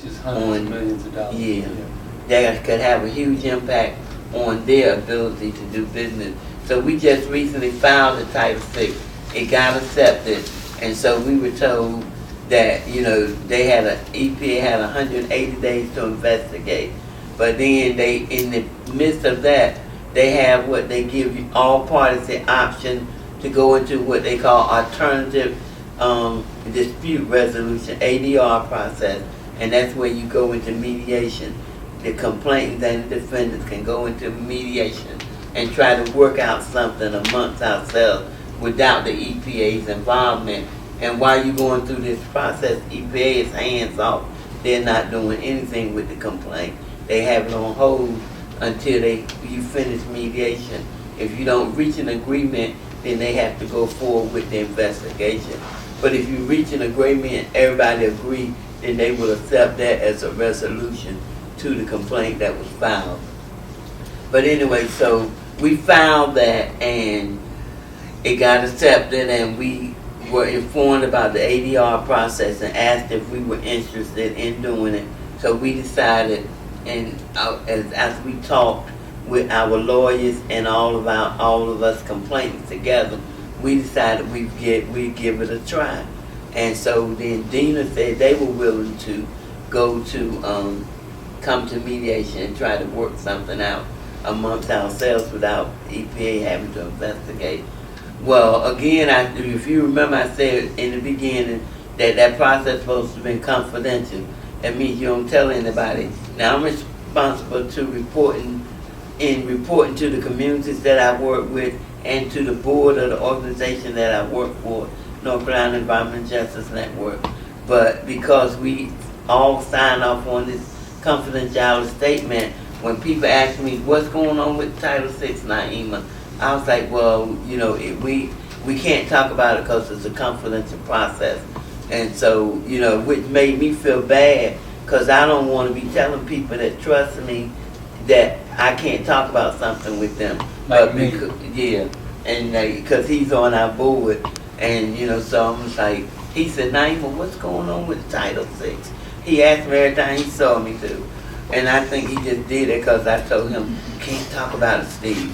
just hundreds of millions of dollars. Yeah, that could have a huge impact on their ability to do business. So we just recently filed the Title VI. It got accepted, and so we were told that, they had EPA had 180 days to investigate. But then in the midst of that, they have what they give you, all parties the option to go into what they call alternative dispute resolution, ADR process, and that's where you go into mediation. The complainants and the defendants can go into mediation and try to work out something amongst ourselves without the EPA's involvement. And while you're going through this process, EPA is hands off. They're not doing anything with the complaint. They have it on hold until you finish mediation. If you don't reach an agreement, then they have to go forward with the investigation. But if you reach an agreement, everybody agree, then they will accept that as a resolution to the complaint that was filed. But anyway, so we filed that and it got accepted, and we were informed about the ADR process and asked if we were interested in doing it. So we decided, and as we talked with our lawyers and all of us complainants together, we decided we'd give it a try. And so then Dina said they were willing to go to come to mediation and try to work something out amongst ourselves without EPA having to investigate. Well, again, if you remember, I said in the beginning that process is supposed to be confidential. That means you don't tell anybody. Now I'm responsible to reporting to the communities that I work with and to the board of the organization that I work for, North Carolina Environmental Justice Network. But because we all signed off on this confidentiality statement, when people ask me what's going on with Title VI, Naeema, I was like, well, we can't talk about it because it's a confidential process. And so, which made me feel bad because I don't want to be telling people that trust me that I can't talk about something with them. Like me. And because he's on our board, and so I'm just like, he said, Naeema, what's going on with Title VI? He asked me every time he saw me to. And I think he just did it because I told him, can't talk about it, Steve.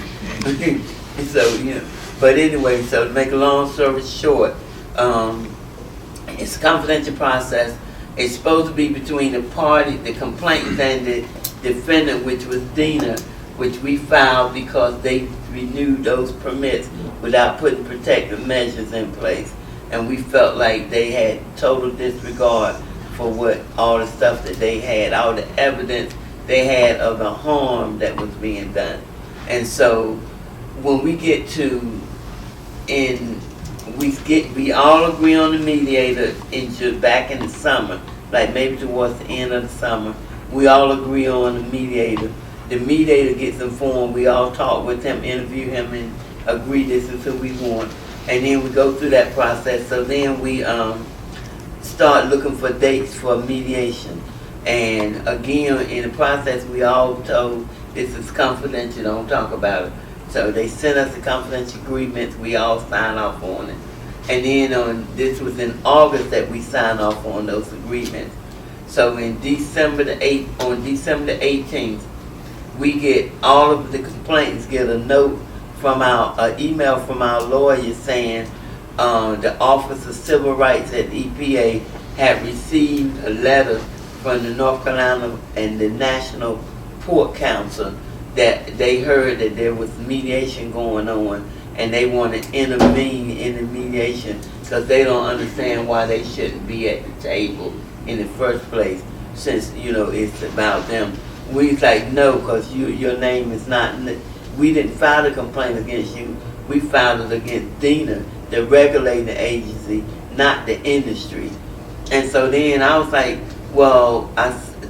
So, but anyway, so to make a long story short, it's a confidential process. It's supposed to be between the party, the complainant, and the defendant, which was Dina, which we filed because they renewed those permits without putting protective measures in place. And we felt like they had total disregard for all the stuff that they had, all the evidence they had of the harm that was being done. And so when we get to, we all agree on the mediator back in the summer, like maybe towards the end of the summer, we all agree on the mediator. The mediator gets informed, we all talk with him, interview him, and agree this is who we want. And then we go through that process. So then we start looking for dates for mediation. And again, in the process, we all told this is confidential, don't talk about it. So they sent us the confidential agreements, we all signed off on it. And then this was in August that we signed off on those agreements. So in December the 18th, we get all of the complainants get a note from our email from our lawyers saying the Office of Civil Rights at EPA had received a letter from the North Carolina and the National Port Council that they heard that there was mediation going on and they want to intervene in the mediation because they don't understand why they shouldn't be at the table in the first place since, it's about them. We was like, no, because your name is not, we didn't file a complaint against you. We filed it against Dina, the regulating agency, not the industry. And so then I was like, well,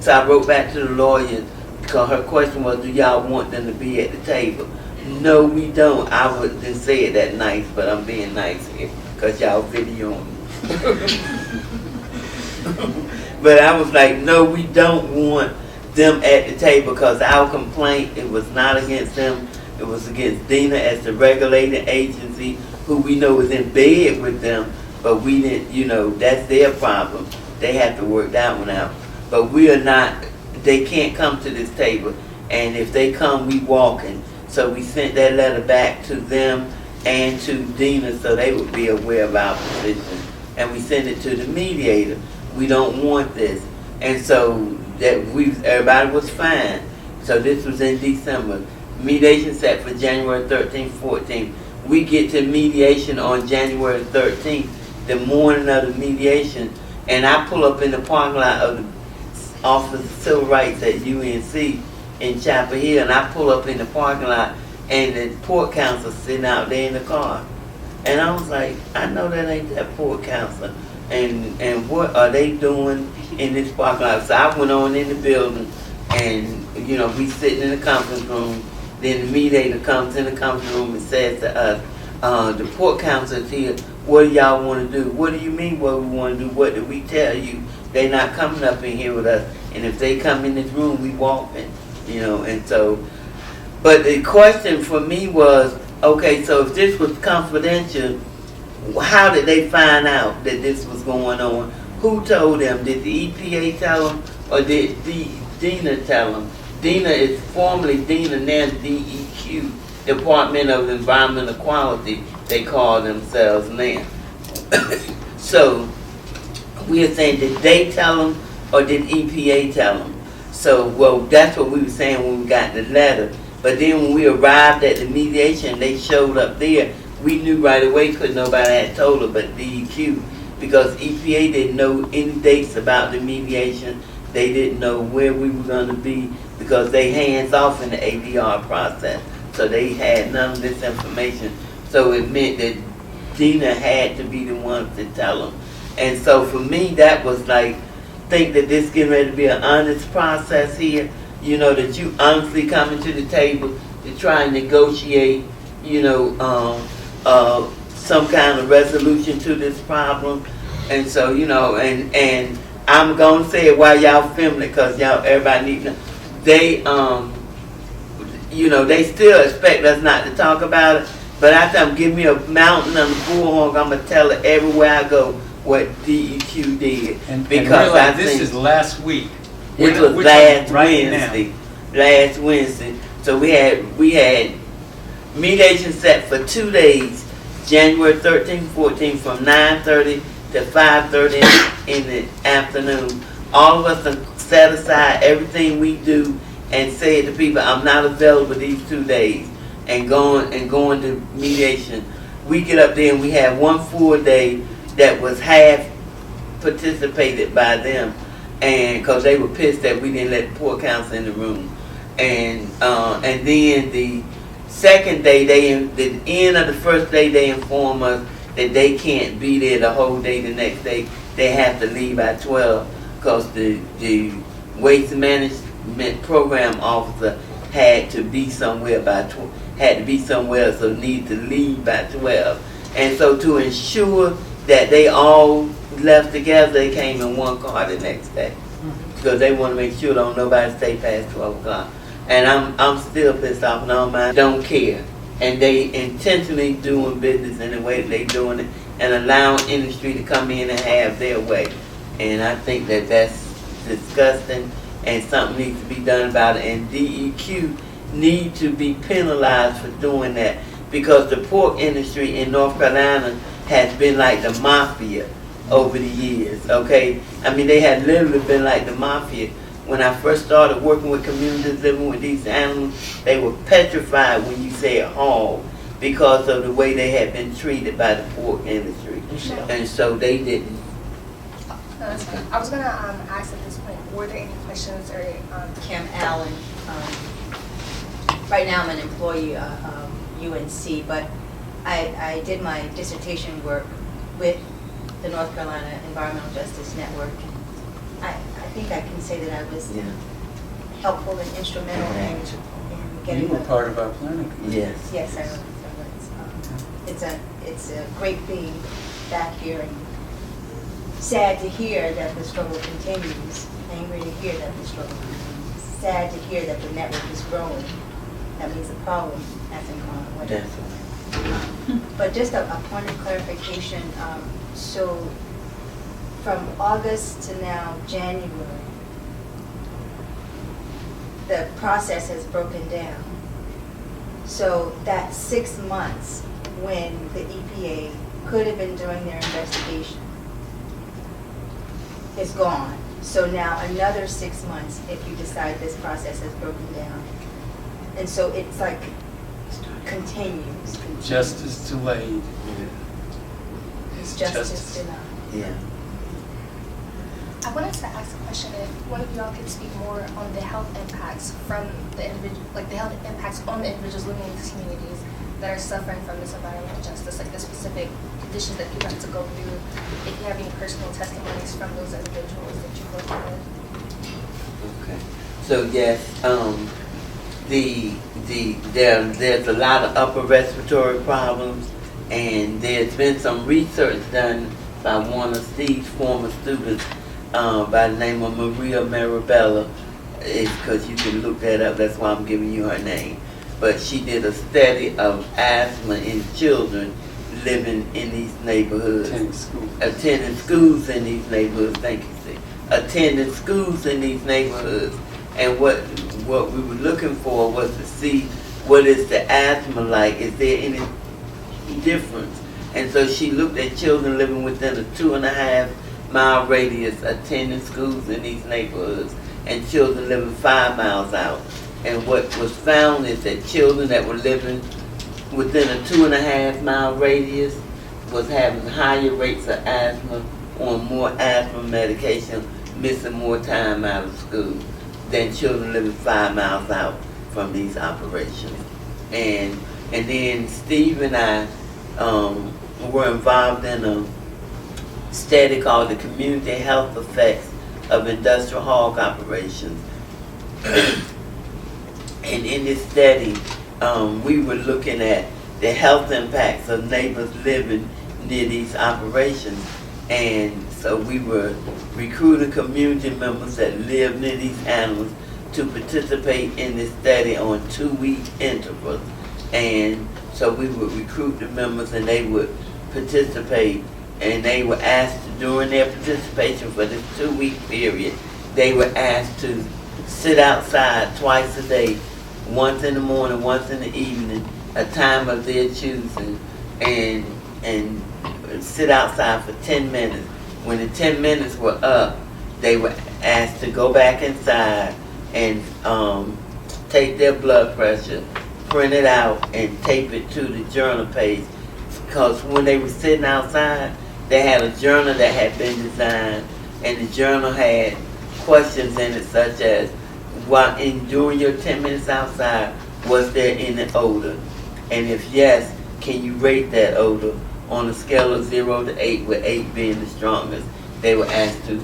so I wrote back to the lawyers because her question was, do y'all want them to be at the table? No, we don't. I wouldn't say it that nice, but I'm being nice here because y'all videoing me. But I was like, no, we don't want them at the table because our complaint, it was not against them. It was against Dina as the regulating agency who we know is in bed with them, but we didn't, that's their problem. They have to work that one out. but we are not, they can't come to this table. And if they come, we walking. So we sent that letter back to them and to Dina so they would be aware of our position. And we sent it to the mediator. We don't want this. And so that everybody was fine. So this was in December. Mediation set for January 13th, 14th. We get to mediation on January 13th, the morning of the mediation, and I pull up in the parking lot of the Office of Civil Rights at UNC in Chapel Hill, and I pull up in the parking lot, and the port counsel sitting out there in the car. And I was like, I know that ain't that port counsel. And what are they doing in this parking lot? So I went on in the building, and we sitting in the conference room. Then the mediator comes in the conference room and says to us, the port counsel is here. What do y'all want to do? What do you mean what we want to do? What did we tell you? They're not coming up in here with us. And if they come in this room, we walking. And so, but the question for me was, okay, so if this was confidential, how did they find out that this was going on? Who told them? Did the EPA tell them, or did Dina tell them? Dina is formerly Dina, now DEQ, Department of Environmental Quality, they call themselves now. So we are saying, did they tell them or did EPA tell them? So, well, that's what we were saying when we got the letter. But then when we arrived at the mediation, they showed up there. We knew right away because nobody had told her but DEQ, because EPA didn't know any dates about the mediation. They didn't know where we were going to be because they hands off in the ADR process. So they had none of this information. So it meant that Dina had to be the one to tell them. And so for me, that was like, think that this getting ready to be an honest process here, that you honestly coming to the table to try and negotiate, some kind of resolution to this problem. And so, and I'm going to say it while y'all filming it because everybody needs to know. They, they still expect us not to talk about it, but I tell them, give me a mountain and a bullhorn, I'm going to tell it everywhere I go what DEQ did. Because I think this is last week. It was last Wednesday. Last Wednesday. So we had mediation set for 2 days, January 13th, 14th, from 9:30 to 5:30 in the afternoon. All of us have set aside everything we do and said to people, I'm not available these 2 days, and going to mediation. We get up there and we have one full day that was half participated by them, and because they were pissed that we didn't let the port counsel in the room. And then the second day, the end of the first day, they inform us that they can't be there the whole day. The next day, they have to leave by 12 because the waste management program officer had to be somewhere so need to leave by 12. And so to ensure that they all left together, they came in one car the next day because they want to make sure don't nobody stay past 12 o'clock. And I'm still pissed off, and all mine don't care. And they intentionally doing business in the way that they doing it and allowing industry to come in and have their way. And I think that that's disgusting and something needs to be done about it. And DEQ need to be penalized for doing that because the pork industry in North Carolina has been like the mafia over the years, okay? I mean, they had literally been like the mafia. When I first started working with communities living with these animals, they were petrified when you said hog because of the way they had been treated by the pork industry. And so they didn't. I was going to ask at this point, were there any questions or... Kim Allen. Right now I'm an employee of UNC, but I did my dissertation work with the North Carolina Environmental Justice Network. I think I can say that I was helpful and instrumental in getting. You were part of our planning committee. Yes. Yes, I was. It's a great being back here, and sad to hear that the struggle continues. Angry to hear that the struggle continues. Sad to hear that the network is growing. That means the problem hasn't gone away. Definitely. But just a point of clarification. So from August to now, January, the process has broken down. So that 6 months when the EPA could have been doing their investigation is gone. So now another 6 months if you decide this process has broken down. And so it's like continues. Justice delayed. It's justice denied. Yeah. I wanted to ask a question if one of y'all could speak more on the health impacts from the individual, like the health impacts on the individuals living in these communities that are suffering from this environmental justice, like the specific conditions that people have to go through. If you have any personal testimonies from those individuals that you work with. Okay. So yes, there's a lot of upper respiratory problems, and there's been some research done by one of Steve's former students by the name of Maria Marabella. It's because you can look that up, that's why I'm giving you her name. But she did a study of asthma in children living in these neighborhoods. Attending schools in these neighborhoods, thank you, Steve. Attending schools in these neighborhoods. And what we were looking for was to see what is the asthma like, is there any difference? And so she looked at children living within a 2.5 mile radius attending schools in these neighborhoods and children living 5 miles out. And what was found is that children that were living within a 2.5 mile radius was having higher rates of asthma, on more asthma medication, missing more time out of school than children living 5 miles out from these operations. And then Steve and I were involved in a study called the Community Health Effects of Industrial Hog Operations. And in this study, we were looking at the health impacts of neighbors living near these operations. And so we were recruiting community members that live near these animals to participate in this study on 2-week intervals. And so we would recruit the members and they would participate, and they were asked to, during their participation for this 2-week period, they were asked to sit outside twice a day, once in the morning, once in the evening, a time of their choosing, and sit outside for 10 minutes. When the 10 minutes were up, they were asked to go back inside and take their blood pressure, print it out, and tape it to the journal page. Because when they were sitting outside, they had a journal that had been designed, and the journal had questions in it such as, during your 10 minutes outside, was there any odor? And if yes, can you rate that odor on a scale of 0 to 8, with 8 being the strongest? They were asked to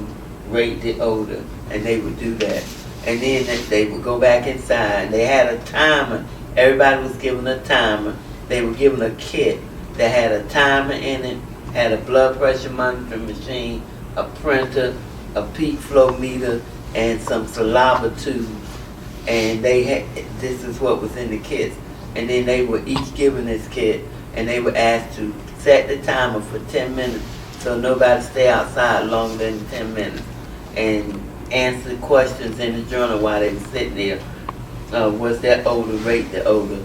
rate the odor, and they would do that. And then they would go back inside. They had a timer. Everybody was given a timer. They were given a kit that had a timer in it, had a blood pressure monitoring machine, a printer, a peak flow meter, and some saliva tubes. And this is what was in the kits. And then they were each given this kit, and they were asked to set the timer for 10 minutes so nobody stay outside longer than 10 minutes, and answer questions in the journal while they were sitting there. Was that odor, rate the odor?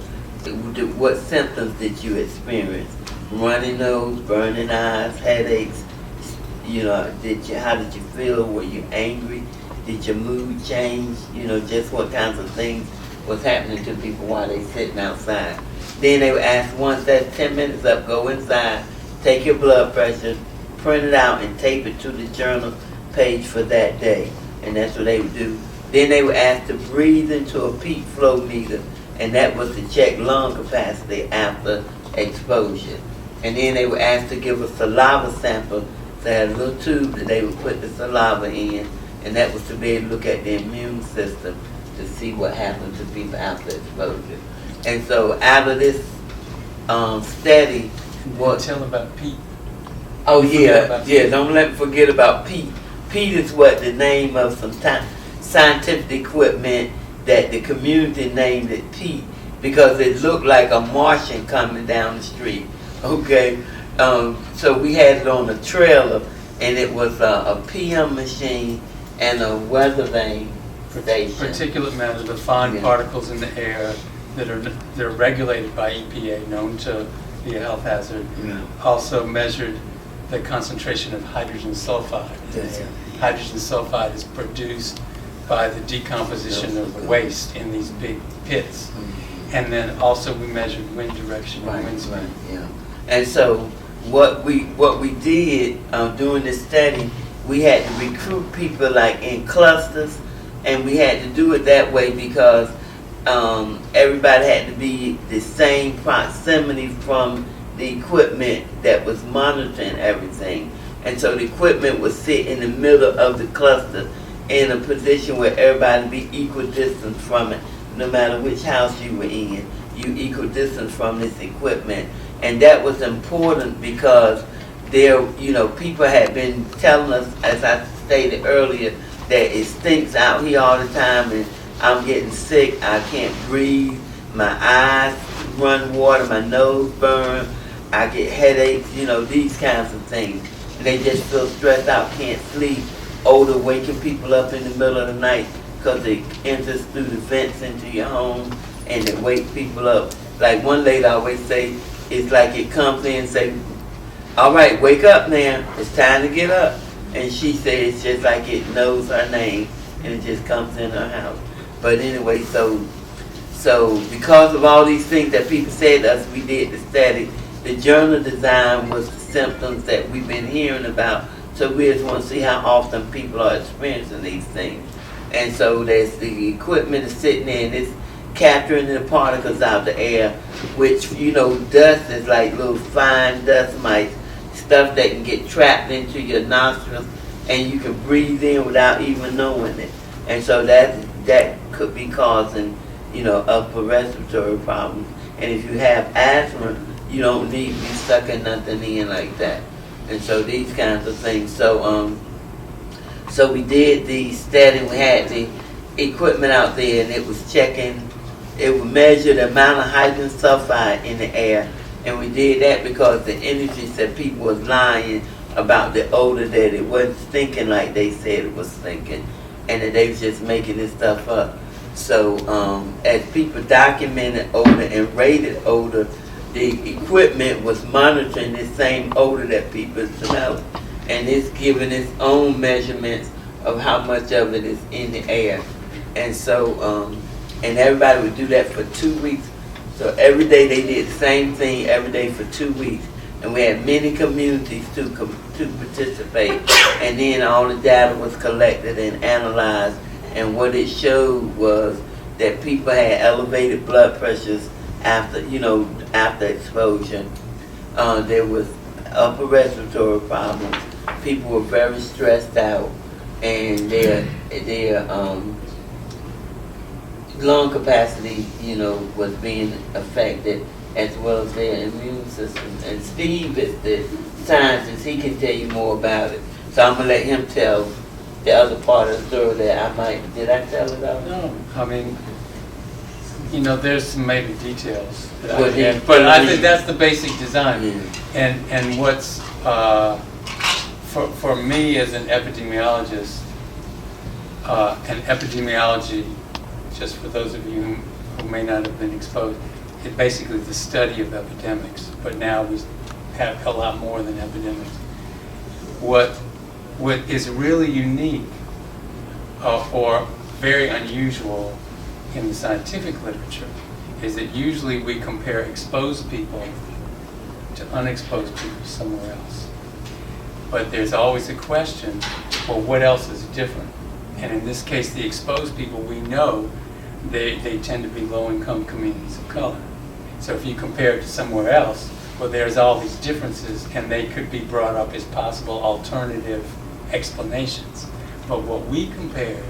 What symptoms did you experience? Runny nose, burning eyes, headaches. How did you feel? Were you angry? Did your mood change? Just what kinds of things was happening to people while they sitting outside. Then they were asked, once that 10 minutes up, go inside, take your blood pressure, print it out, and tape it to the journal page for that day. And that's what they would do. Then they were asked to breathe into a peak flow meter, and that was to check lung capacity after exposure. And then they were asked to give a saliva sample. So they had a little tube that they would put the saliva in, and that was to be able to look at the immune system to see what happened to people after exposure. And so out of this study, Tell about Pete. Oh yeah, don't let me forget about Pete. Pete is what the name of some scientific equipment that the community named it Pete because it looked like a Martian coming down the street. Okay, so we had it on a trailer, and it was a PM machine and a weather vane station. Particulate matter, the fine Yeah. particles in the air they're regulated by EPA, known to be a health hazard. Yeah. Also measured the concentration of hydrogen sulfide. Yeah. Hydrogen sulfide is produced by the decomposition of waste in these big pits. And then also we measured wind direction and wind speed. Yeah. And so what we did during this study, we had to recruit people like in clusters, and we had to do it that way because everybody had to be the same proximity from the equipment that was monitoring everything. And so the equipment would sit in the middle of the cluster in a position where everybody be equal distance from it. No matter which house you were in, you equal distance from this equipment. And that was important because there, people had been telling us, as I stated earlier, that it stinks out here all the time and I'm getting sick, I can't breathe, my eyes run water, my nose burn, I get headaches, these kinds of things. And they just feel stressed out, can't sleep, odor waking people up in the middle of the night because it enters through the vents into your home and it wakes people up. Like one lady always say, it's like it comes in and say, all right, wake up now, it's time to get up. And she said it's just like it knows her name and it just comes in her house. But anyway, so because of all these things that people said to us, we did the study. The journal design was the symptoms that we've been hearing about. So we just want to see how often people are experiencing these things. And so there's the equipment is sitting there and it's capturing the particles out of the air, which, dust is like little fine dust mites, stuff that can get trapped into your nostrils and you can breathe in without even knowing it. And so that could be causing, upper respiratory problems. And if you have asthma, you don't need to be sucking nothing in like that. And so these kinds of things. So we did the study. We had the equipment out there, and it was checking. It would measure the amount of hydrogen sulfide in the air, and we did that because the industry said people was lying about the odor, that it wasn't stinking like they said it was stinking, and that they was just making this stuff up. So as people documented odor and rated odor, the equipment was monitoring the same odor that people smell, and it's giving its own measurements of how much of it is in the air. And so, and everybody would do that for 2 weeks. So every day they did the same thing every day for 2 weeks. And we had many communities to participate. And then all the data was collected and analyzed. And what it showed was that people had elevated blood pressures after exposure. There was upper respiratory problems. People were very stressed out, and their lung capacity, was being affected, as well as their immune system. And Steve is the scientist; he can tell you more about it. So I'm gonna let him tell the other part of the story that did I tell it all? No, I mean, there's some maybe details that Well, I yeah, have, but I think that's the basic design. Yeah. And what's for me as an epidemiologist, and epidemiology, just for those of you who may not have been exposed, it's basically the study of epidemics. But now we have a lot more than epidemics. What is really unique or very unusual in the scientific literature is that usually we compare exposed people to unexposed people somewhere else. But there's always a question, well, what else is different? And in this case, the exposed people, we know they tend to be low-income communities of color. So if you compare it to somewhere else, well, there's all these differences, and they could be brought up as possible alternative explanations. But what we compared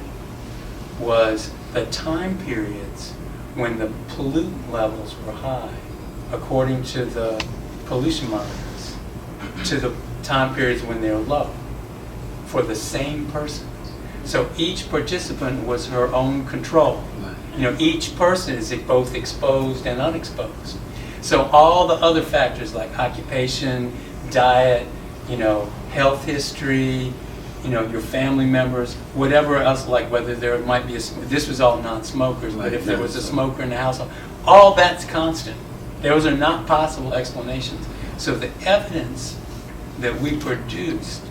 was the time periods when the pollutant levels were high, according to the pollution monitors, to the time periods when they're low, for the same person. So each participant was her own control. Each person is both exposed and unexposed. So all the other factors like occupation, diet, health history, your family members, whatever else, like whether there might be this was all non-smokers, but if there was a smoker in the household, all that's constant. Those are not possible explanations. So the evidence that we produced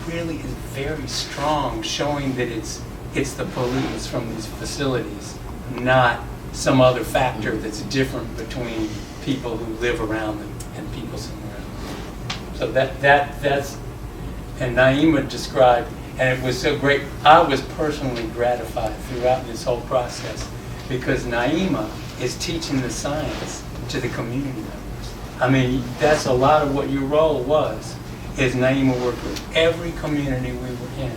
really is very strong, showing that it's the pollutants from these facilities, not some other factor that's different between people who live around them and people somewhere else. So that's, and Naeema described, and it was so great. I was personally gratified throughout this whole process because Naeema is teaching the science to the community members. I mean, that's a lot of what your role was, is Naeema worked with every community we were in.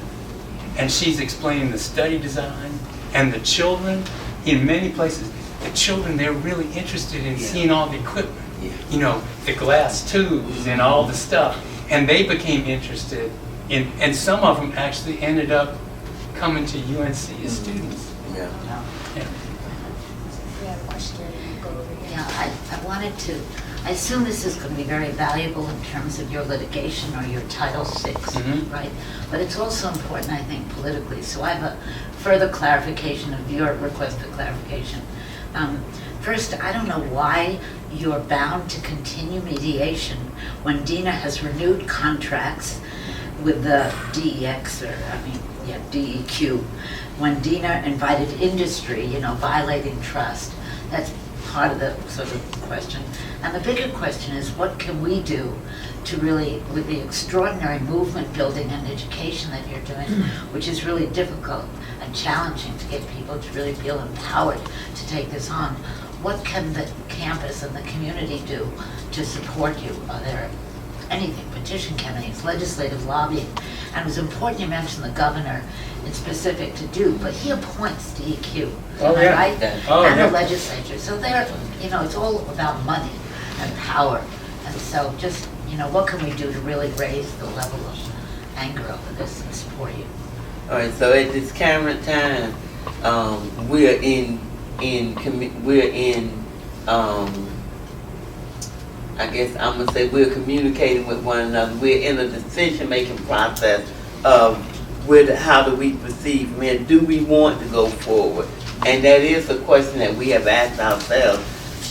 And she's explaining the study design, and the children, in many places, the children, they're really interested in seeing all the equipment, the glass tubes and all the stuff. And they became interested in, and some of them actually ended up coming to UNC as students. Yeah. Yeah. We have a question. Go over here. Yeah, I wanted to, I assume this is going to be very valuable in terms of your litigation or your Title VI, right? But it's also important, I think, politically. So I have a further clarification of your request for clarification. First, I don't know why you're bound to continue mediation when DINA has renewed contracts with the DEQ, when DINA invited industry, violating trust. That's part of the sort of question. And the bigger question is, what can we do to really, with the extraordinary movement building and education that you're doing, which is really difficult and challenging to get people to really feel empowered to take this on, what can the campus and the community do to support you? Are there anything, petition campaigns, legislative lobbying? And it was important you mentioned the governor in specific to do, but he appoints DEQ, Oh, am I yeah. right? Oh, and yeah. the legislature. So they're, it's all about money and power. And so just, what can we do to really raise the level of anger over this and support you? All right, so at this current time, we're I guess I'm gonna say we're communicating with one another. We're in a decision-making process of how do we proceed from here? Do we want to go forward? And that is a question that we have asked ourselves.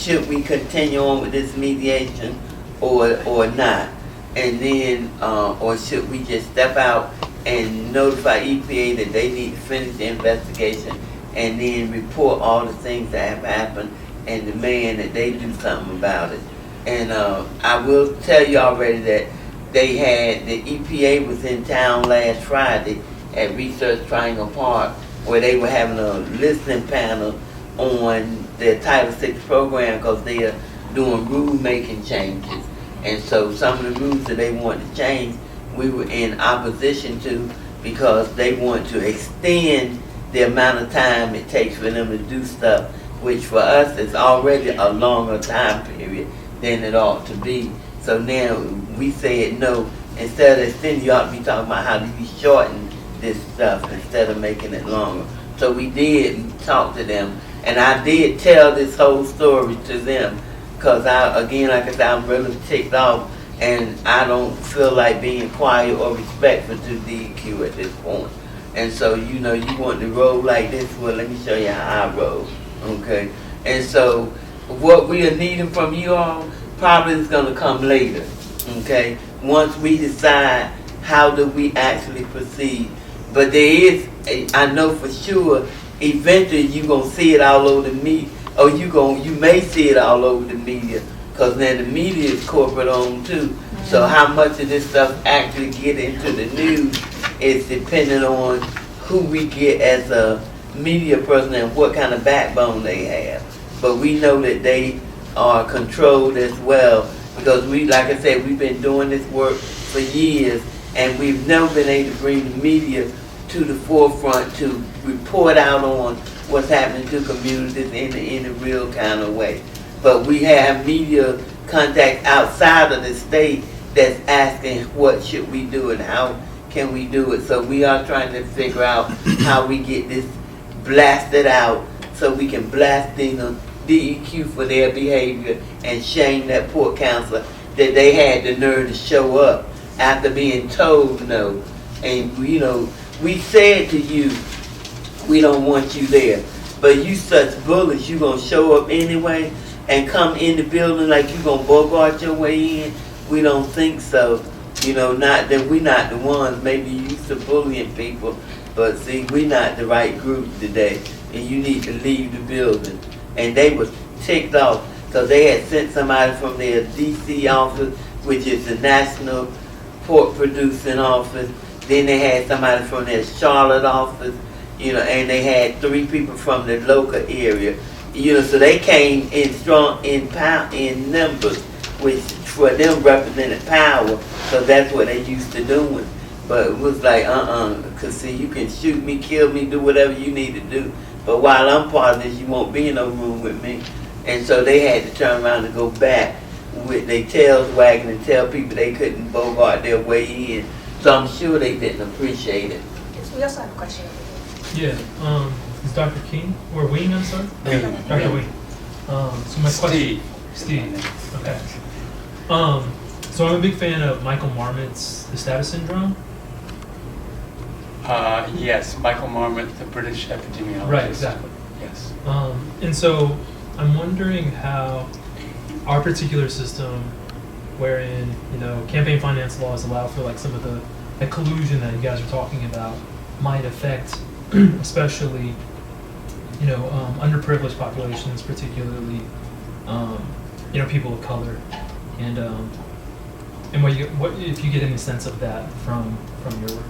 Should we continue on with this mediation or not? And then, or should we just step out and notify EPA that they need to finish the investigation and then report all the things that have happened and demand that they do something about it? And I will tell you already that the EPA was in town last Friday at Research Triangle Park, where they were having a listening panel on their Title VI program because they are doing rule-making changes. And so some of the rules that they want to change, we were in opposition to because they want to extend the amount of time it takes for them to do stuff, which for us is already a longer time period than it ought to be. So now we said no, instead of extending, you ought to be talking about how do you shorten this stuff instead of making it longer. So we did talk to them, and I did tell this whole story to them because again, like I said, I'm really ticked off, and I don't feel like being quiet or respectful to DEQ at this point. And so, you want to roll like this, well, let me show you how I roll, okay? And so, what we are needing from you all probably is going to come later, okay? Once we decide how do we actually proceed. But there is, I know for sure, eventually you're going to see it all over the media, or you may see it all over the media, because now the media is corporate owned too. So how much of this stuff actually get into the news is dependent on who we get as a media person and what kind of backbone they have. But we know that they are controlled as well, because like I said, we've been doing this work for years, and we've never been able to bring the media to the forefront to report out on what's happening to communities in a real kind of way. But we have media contact outside of the state that's asking what should we do and how can we do it. So we are trying to figure out how we get this blasted out so we can blast the DEQ for their behavior and shame that poor counselor that they had the nerve to show up after being told no. And, you know, we said to you, we don't want you there. But you such bullets, you gonna show up anyway and come in the building like you gonna bogart your way in? We don't think so. You know, not that we not the ones, maybe you used to bullying people, but see, we not the right group today, and you need to leave the building. And they was ticked off because they had sent somebody from their DC office, which is the National Pork Producing Office. Then they had somebody from their Charlotte office, you know, and they had 3 people from the local area. You know, so they came in strong in numbers, which for them represented power, so that's what they used to doing. But it was like, because see, you can shoot me, kill me, do whatever you need to do. But while I'm part of this, you won't be in no room with me. And so they had to turn around and go back with their tails wagging and tell people they couldn't bogart their way in. So I'm sure they didn't appreciate it. Yes, we also have a question over here. Yeah, is Dr. King, or Wing, I'm sorry? Wing. Dr. Wing. So my question. Steve. Okay. So I'm a big fan of Michael Marmot's The Status Syndrome. Yes, Michael Marmot, the British epidemiologist. Right, exactly. Yes. And so I'm wondering how our particular system, wherein, you know, campaign finance laws allow for like some of the collusion that you guys are talking about, might affect especially, you know, underprivileged populations, particularly, you know, people of color, and what if you get any sense of that from your work?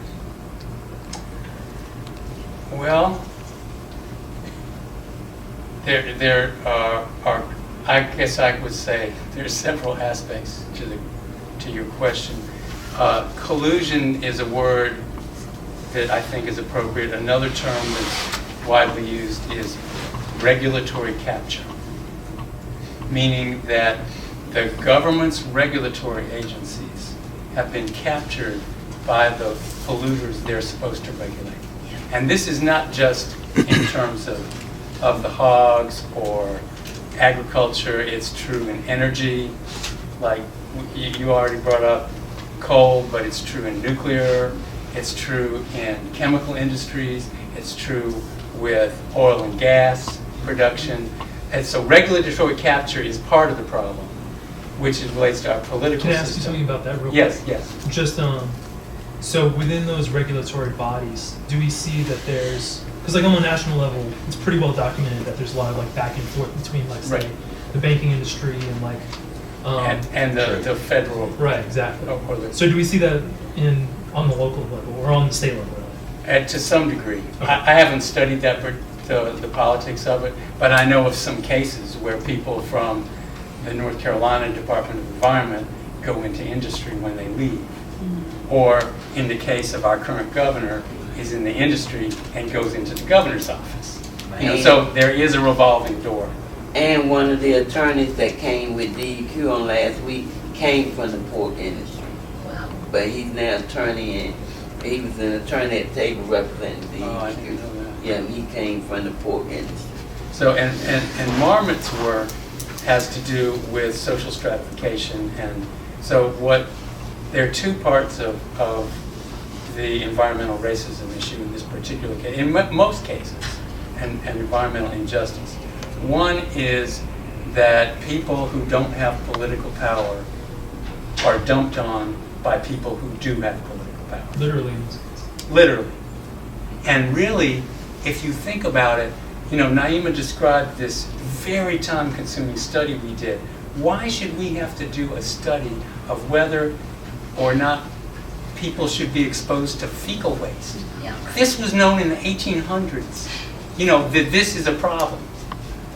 Well, there are, I guess I would say there are several aspects to your question. Collusion is a word that I think is appropriate. Another term that's widely used is regulatory capture, meaning that the government's regulatory agencies have been captured by the polluters they're supposed to regulate. And this is not just in terms of the hogs or agriculture. It's true in energy, like you already brought up coal, but it's true in nuclear, it's true in chemical industries, it's true with oil and gas production. And so regulatory capture is part of the problem, which relates to our political system. Can I ask you something about that real quick? Yes. Just so within those regulatory bodies, do we see that there's, because like on the national level, it's pretty well documented that there's a lot of like back and forth between like say the banking industry and like and the federal. Right, exactly. So do we see that on the local level or on the state level? to some degree. Okay. I haven't studied that, the politics of it, but I know of some cases where people from the North Carolina Department of Environment go into industry when they leave. Or in the case of our current governor, is in the industry and goes into the governor's office. You know, so there is a revolving door. And one of the attorneys that came with DEQ on last week came from the pork industry. Wow. But he's now attorney, and he was an attorney at the table representing DEQ. Oh, I didn't know that. Yeah, he came from the pork industry. So, and Marmot's work has to do with social stratification, and so there are 2 parts of the environmental racism issue in this particular case, in most cases, and environmental injustice. One is that people who don't have political power are dumped on by people who do have political power. Literally in this case. Literally. And really, if you think about it, you know, Naeema described this very time-consuming study we did. Why should we have to do a study of whether or not people should be exposed to fecal waste? Yeah. This was known in the 1800s, you know, that this is a problem.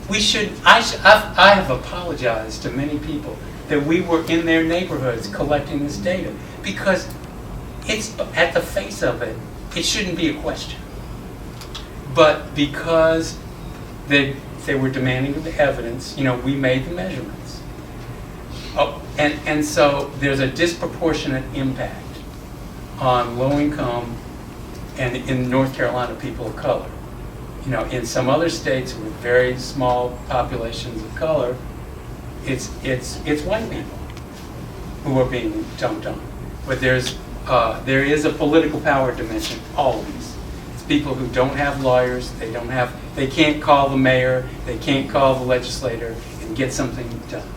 I have apologized to many people that we were in their neighborhoods collecting this data, because it's, at the face of it, it shouldn't be a question. But because they were demanding the evidence, you know, we made the measurements. Oh, and so there's a disproportionate impact on low income and in North Carolina people of color. You know, in some other states with very small populations of color, it's white people who are being dumped on. But there's there is a political power dimension always. It's people who don't have lawyers, they can't call the mayor, they can't call the legislator and get something done.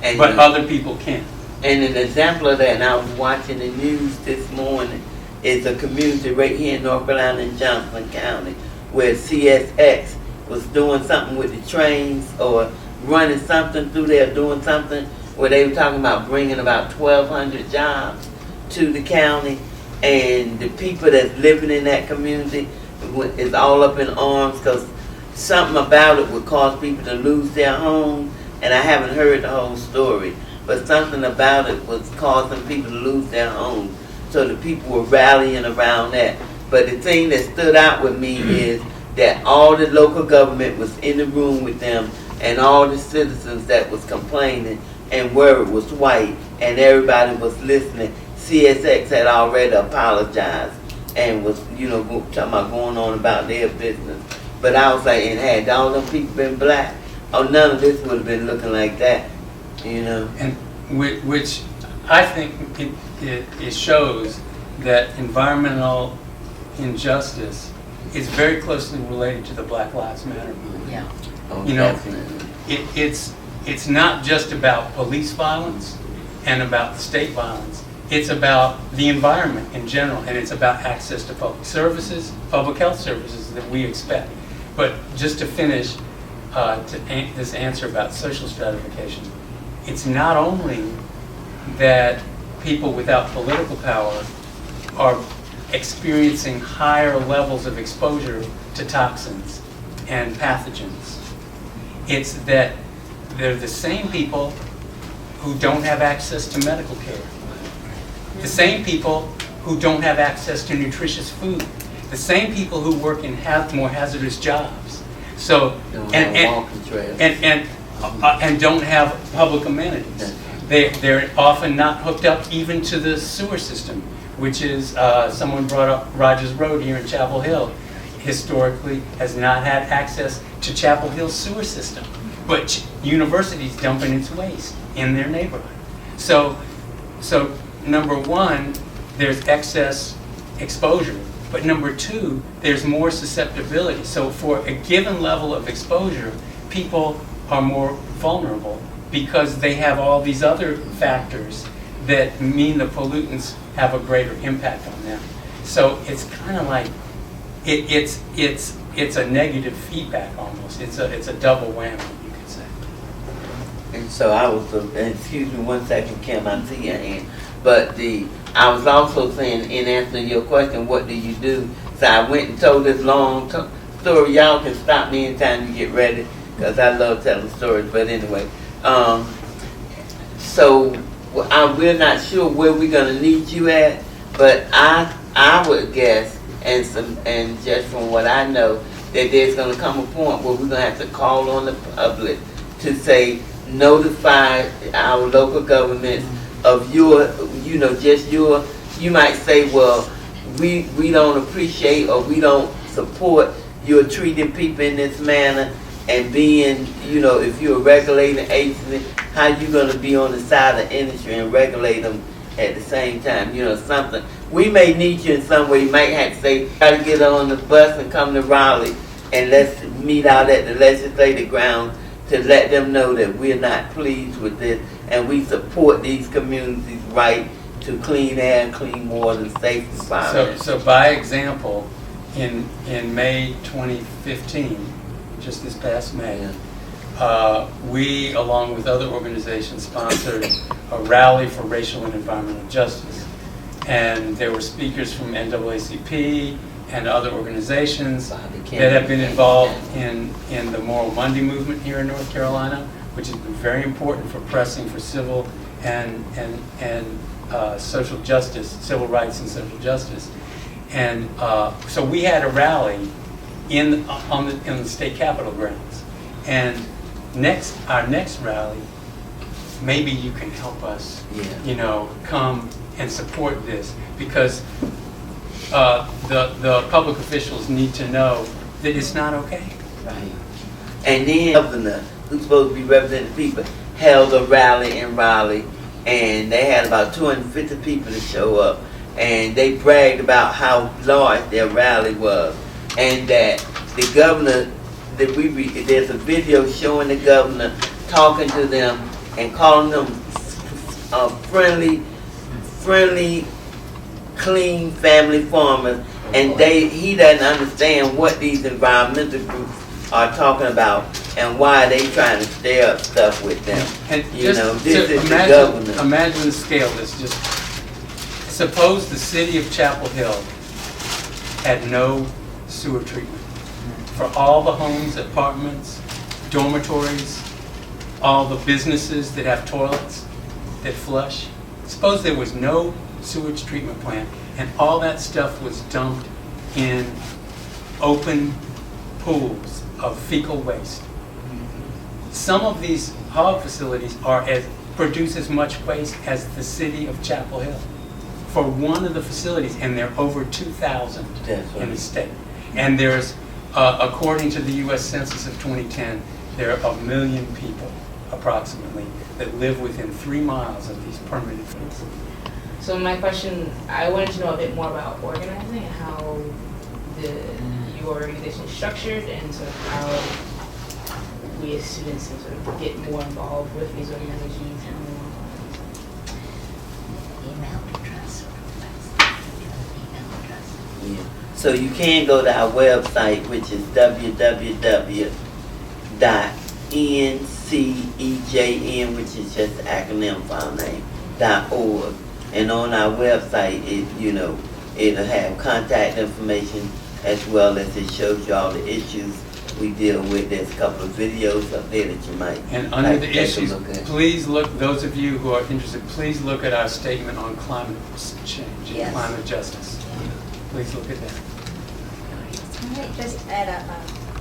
And But other people can. And an example of that, and I was watching the news this morning, is a community right here in North Carolina in Johnson County where CSX was doing something with the trains or running something through there, doing something where they were talking about bringing about 1,200 jobs to the county, and the people that's living in that community is all up in arms because something about it would cause people to lose their homes, and I haven't heard the whole story, but something about it was causing people to lose their homes, so the people were rallying around that. But the thing that stood out with me is that all the local government was in the room with them, and all the citizens that was complaining, and where it was white, and everybody was listening. CSX had already apologized and was, talking about going on about their business. But I was like, and had all them people been black, none of this would have been looking like that, And which I think it shows that environmental injustice is very closely related to the Black Lives Matter movement. Yeah. Oh, You know, definitely. it's not just about police violence and about state violence. It's about the environment in general, and it's about access to public services, public health services that we expect. But just to finish this answer about social stratification, it's not only that people without political power are experiencing higher levels of exposure to toxins and pathogens. It's that they're the same people who don't have access to medical care. The same people who don't have access to nutritious food. The same people who work in more hazardous jobs. So and don't have public amenities. They're often not hooked up even to the sewer system, which is someone brought up Rogers Road here in Chapel Hill. Historically, has not had access to Chapel Hill's sewer system, but universities dumping its waste in their neighborhood. So number one, there's excess exposure, but number two, there's more susceptibility. So for a given level of exposure, people are more vulnerable because they have all these other factors that mean the pollutants have a greater impact on them. So it's kind of like it's a negative feedback almost. It's a double whammy, you could say. And so I was, and excuse me 1 second, Kim, I see your hand. But I was also saying, in answering your question, what do you do? So I went and told this long story. Y'all can stop me anytime you get ready, because I love telling stories. But anyway, so we're not sure where we're going to need you at, but I would guess, and just from what I know, that there's going to come a point where we're going to have to call on the public to say, notify our local governments of your, you might say, well, we don't appreciate or we don't support your treating people in this manner, and being, if you're a regulating agency, how you going to be on the side of industry and regulate them at the same time, something. We may need you in some way. You might have to say, try to get on the bus and come to Raleigh, and let's meet out at the legislative grounds to let them know that we're not pleased with this, and we support these communities' right to clean air and clean water and safe environment. So by example, in May 2015, just this past May, we, along with other organizations, sponsored a rally for racial and environmental justice. And there were speakers from NAACP and other organizations that have been involved in the Moral Monday movement here in North Carolina, which has been very important for pressing for civil and social justice, civil rights and social justice. And so we had a rally in the state capitol grounds. And our next rally, maybe you can help us, come and support this, because the public officials need to know that it's not okay. Right. And then the governor, who's supposed to be representing people, held a rally in Raleigh, and they had about 250 people to show up. and they bragged about how large their rally was, and that the governor, there's a video showing the governor talking to them and calling them friendly, clean family farmers, and he doesn't understand what these environmental groups are talking about and why they trying to stir up stuff with them. And You just know, this to is the governor. imagine the scale. This just suppose the city of Chapel Hill had no sewer treatment for all the homes, apartments, dormitories, all the businesses that have toilets that flush. Suppose there was no sewage treatment plant and all that stuff was dumped in open pools of fecal waste. Some of these hog facilities produce as much waste as the city of Chapel Hill for one of the facilities, and there are over 2,000 in the state. And there's, according to the U.S. Census of 2010, there are 1 million people, approximately, that live within 3 miles of these permitted facilities. So my question, I wanted to know a bit more about organizing and how your organization is structured, and sort of how we as students can sort of get more involved with these organizations and more. Email address. Email address. Yeah. So you can go to our website, which is www.ncejn, which is just the acronym for our name, .org. And on our website, it'll have contact information as well as it shows you all the issues we deal with. There's a couple of videos up there that you might And under like the to take a issues, look at. please look, those of you who are interested, please look at our statement on climate change and Yes. climate justice. Please look at that. Just add a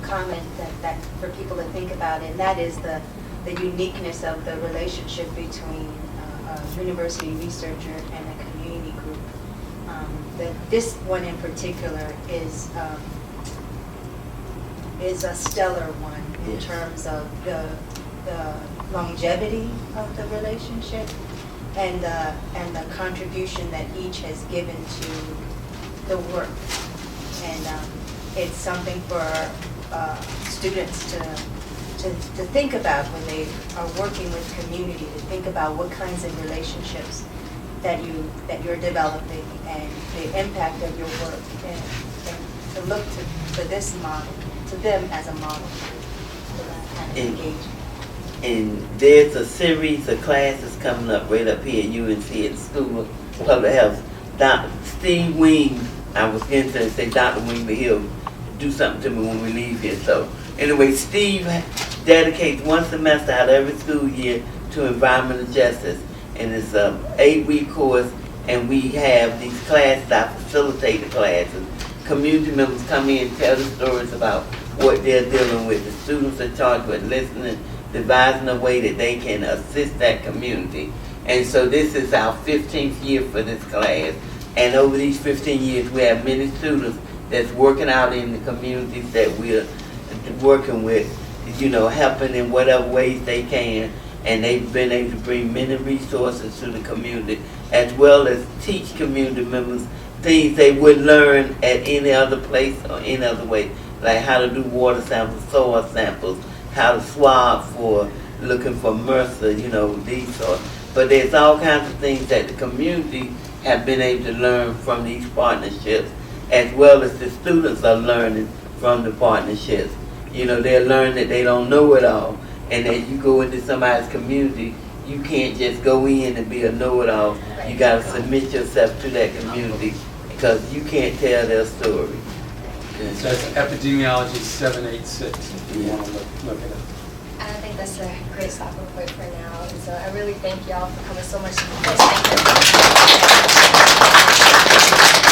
comment that for people to think about, and that is the uniqueness of the relationship between a university researcher and a community group. This one in particular is a stellar one in Yes. terms of the longevity of the relationship and the contribution that each has given to the work. And it's something for students to think about when they are working with community, to think about what kinds of relationships that you're developing and the impact of your work, and to look to this model, to them as a model for that kind of engagement. And there's a series of classes coming up right up here at UNC at the School of Public Health. Dr. Steve Wing, I was going to say Dr. Wing, but he'll do something to me when we leave here. So anyway, Steve dedicates one semester out of every school year to environmental justice. And it's an 8-week course, and we have these classes. I facilitate the classes. Community members come in and tell the stories about what they're dealing with. The students are charged with listening, devising a way that they can assist that community. And so this is our 15th year for this class. And over these 15 years, we have many students that's working out in the communities that we're working with, helping in whatever ways they can. And they've been able to bring many resources to the community, as well as teach community members things they would learn at any other place or any other way, like how to do water samples, soil samples, how to swab for looking for MRSA, these sorts. But there's all kinds of things that the community have been able to learn from these partnerships, as well as the students are learning from the partnerships. They're learning that they don't know it all. And as you go into somebody's community, you can't just go in and be a know-it-all. You got to submit yourself to that community because you can't tell their story. So that's Epidemiology 786, if you want to look it up. And I think that's a great stopping point for now. And so I really thank y'all for coming so much to the course. Thank you.